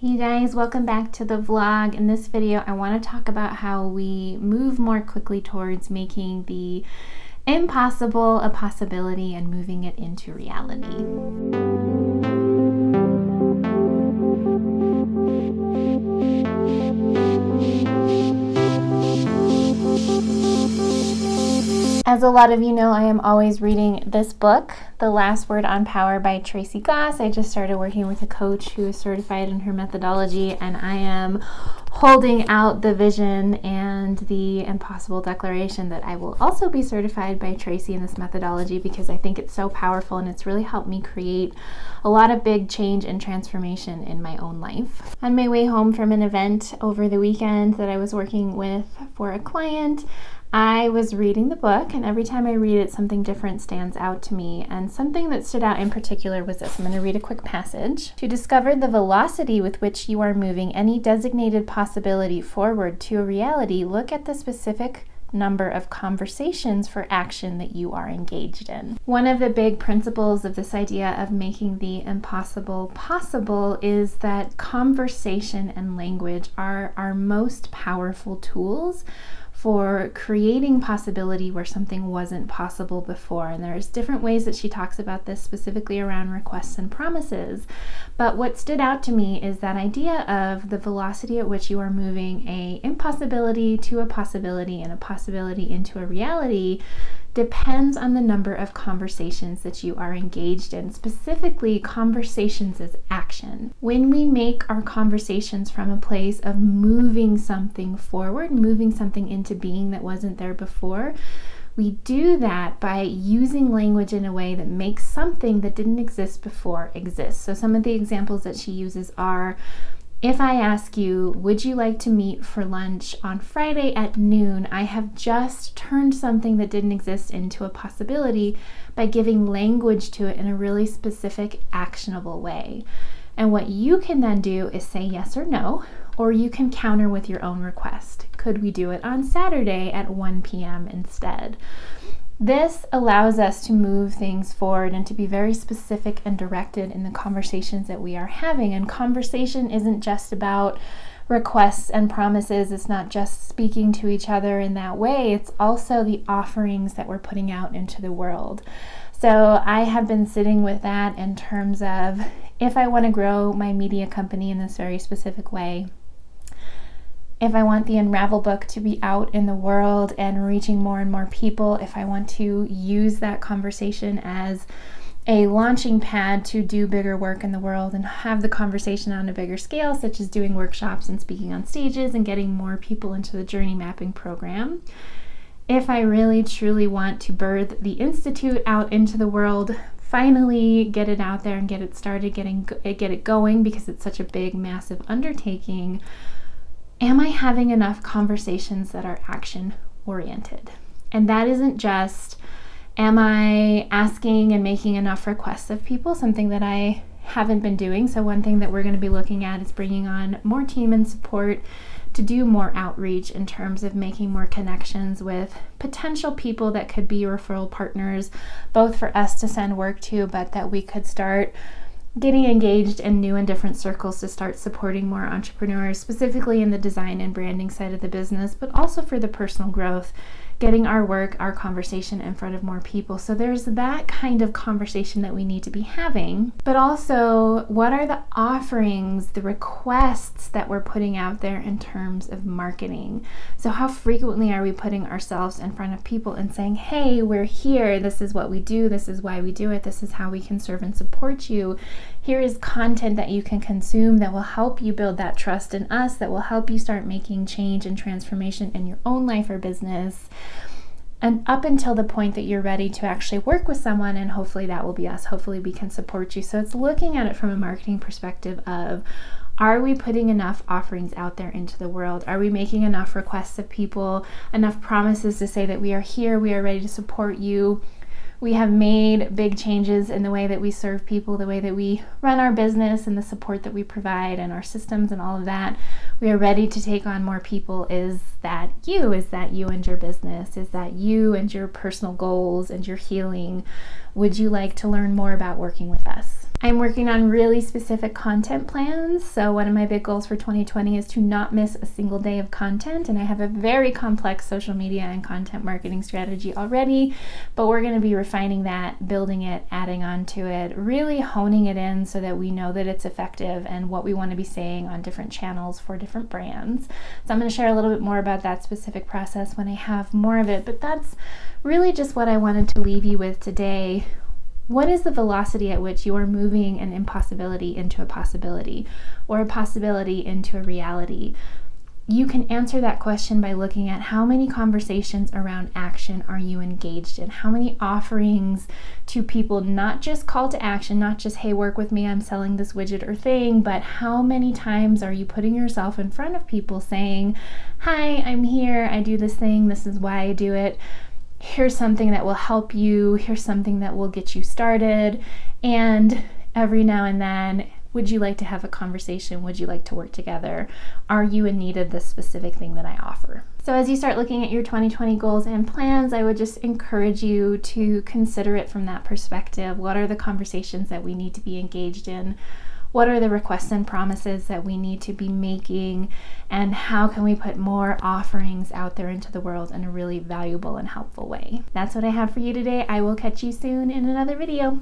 Hey guys, welcome back to the vlog. In this video, I want to talk about how we move more quickly towards making the impossible a possibility and moving it into reality. As a lot of you know, I am always reading this book, The Last Word on Power by Tracy Goss. I just started working with a coach who is certified in her methodology, and I am holding out the vision and the impossible declaration that I will also be certified by Tracy in this methodology because I think it's so powerful and it's really helped me create a lot of big change and transformation in my own life. On my way home from an event over the weekend that I was working with for a client, I was reading the book, and every time I read it, something different stands out to me. And something that stood out in particular was this. I'm going to read a quick passage. To discover the velocity with which you are moving any designated possibility forward to a reality, look at the specific number of conversations for action that you are engaged in. One of the big principles of this idea of making the impossible possible is that conversation and language are our most powerful tools for creating possibility where something wasn't possible before. And there's different ways that she talks about this, specifically around requests and promises. But what stood out to me is that idea of the velocity at which you are moving a impossibility to a possibility and a possibility into a reality depends on the number of conversations that you are engaged in, specifically conversations as action. When we make our conversations from a place of moving something forward, moving something into being that wasn't there before, we do that by using language in a way that makes something that didn't exist before exist. So some of the examples that she uses are, if I ask you, would you like to meet for lunch on Friday at noon? I have just turned something that didn't exist into a possibility by giving language to it in a really specific, actionable way. And what you can then do is say yes or no, or you can counter with your own request. Could we do it on Saturday at 1 p.m. instead? This allows us to move things forward and to be very specific and directed in the conversations that we are having. And conversation isn't just about requests and promises. It's not just speaking to each other in that way. It's also the offerings that we're putting out into the world. So I have been sitting with that in terms of, if I want to grow my media company in this very specific way, if I want the Unravel book to be out in the world and reaching more and more people, if I want to use that conversation as a launching pad to do bigger work in the world and have the conversation on a bigger scale, such as doing workshops and speaking on stages and getting more people into the journey mapping program. If I really truly want to birth the Institute out into the world, finally get it out there and get it started, get it going, because it's such a big, massive undertaking, am I having enough conversations that are action oriented? And that isn't just, am I asking and making enough requests of people, something that I haven't been doing. So one thing that we're going to be looking at is bringing on more team and support to do more outreach in terms of making more connections with potential people that could be referral partners, both for us to send work to, but that we could start getting engaged in new and different circles to start supporting more entrepreneurs, specifically in the design and branding side of the business, but also for the personal growth, getting our work, our conversation in front of more people. So there's that kind of conversation that we need to be having, but also what are the offerings, the requests that we're putting out there in terms of marketing? So how frequently are we putting ourselves in front of people and saying, hey, we're here, this is what we do, this is why we do it, this is how we can serve and support you. Here is content that you can consume that will help you build that trust in us, that will help you start making change and transformation in your own life or business. And up until the point that you're ready to actually work with someone, and hopefully that will be us, hopefully we can support you. So it's looking at it from a marketing perspective of, are we putting enough offerings out there into the world? Are we making enough requests of people, enough promises to say that we are here, we are ready to support you? We have made big changes in the way that we serve people, the way that we run our business and the support that we provide and our systems and all of that. We are ready to take on more people. Is that you? Is that you and your business? Is that you and your personal goals and your healing? Would you like to learn more about working with us? I'm working on really specific content plans. So one of my big goals for 2020 is to not miss a single day of content. And I have a very complex social media and content marketing strategy already, but we're going to be refining that, building it, adding on to it, really honing it in so that we know that it's effective and what we want to be saying on different channels for different brands. So I'm going to share a little bit more about that specific process when I have more of it, but that's really just what I wanted to leave you with today. What is the velocity at which you are moving an impossibility into a possibility, or a possibility into a reality? You can answer that question by looking at how many conversations around action are you engaged in? How many offerings to people, not just call to action, not just, hey, work with me, I'm selling this widget or thing, but how many times are you putting yourself in front of people saying, hi, I'm here, I do this thing, this is why I do it. Here's something that will help you, here's something that will get you started, and every now and then, would you like to have a conversation? Would you like to work together? Are you in need of this specific thing that I offer? So as you start looking at your 2020 goals and plans, I would just encourage you to consider it from that perspective. What are the conversations that we need to be engaged in? What are the requests and promises that we need to be making? And how can we put more offerings out there into the world in a really valuable and helpful way? That's what I have for you today. I will catch you soon in another video.